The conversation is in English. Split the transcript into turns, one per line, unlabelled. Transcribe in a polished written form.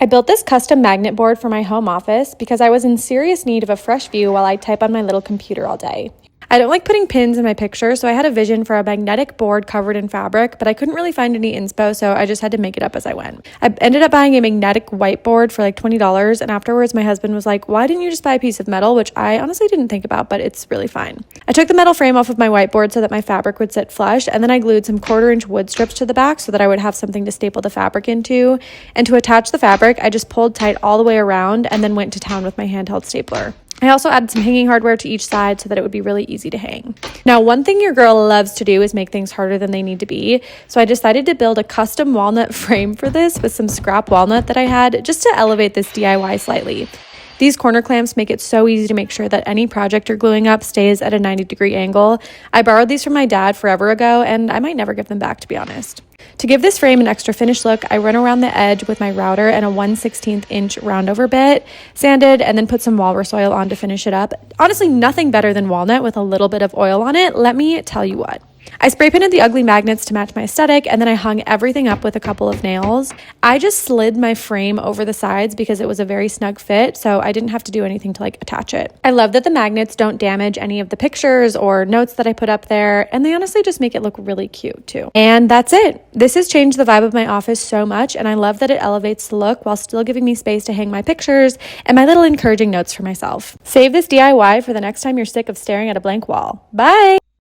I built this custom magnet board for my home office because I was in serious need of a fresh view while I type on my little computer all day. I don't like putting pins in my pictures, so I had a vision for a magnetic board covered in fabric, but I couldn't really find any inspo, so I just had to make it up as I went. I ended up buying a magnetic whiteboard for like $20, and afterwards my husband was like, why didn't you just buy a piece of metal? Which I honestly didn't think about, but it's really fine. I took the metal frame off of my whiteboard so that my fabric would sit flush, and then I glued some 1/4-inch wood strips to the back so that I would have something to staple the fabric into. And to attach the fabric, I just pulled tight all the way around and then went to town with my handheld stapler. I also added some hanging hardware to each side so that it would be really easy to hang. Now, one thing your girl loves to do is make things harder than they need to be. So I decided to build a custom walnut frame for this with some scrap walnut that I had just to elevate this DIY slightly. These corner clamps make it so easy to make sure that any project you're gluing up stays at a 90-degree angle. I borrowed these from my dad forever ago, and I might never give them back, to be honest. To give this frame an extra finished look, I run around the edge with my router and a 1/16-inch roundover bit, sanded, and then put some walrus oil on to finish it up. Honestly, nothing better than walnut with a little bit of oil on it, let me tell you what. I spray painted the ugly magnets to match my aesthetic, and then I hung everything up with a couple of nails. I just slid my frame over the sides because it was a very snug fit, so I didn't have to do anything to attach it. I love that the magnets don't damage any of the pictures or notes that I put up there, and they honestly just make it look really cute too. And that's it. This has changed the vibe of my office so much, and I love that it elevates the look while still giving me space to hang my pictures and my little encouraging notes for myself. Save this DIY for the next time you're sick of staring at a blank wall. Bye!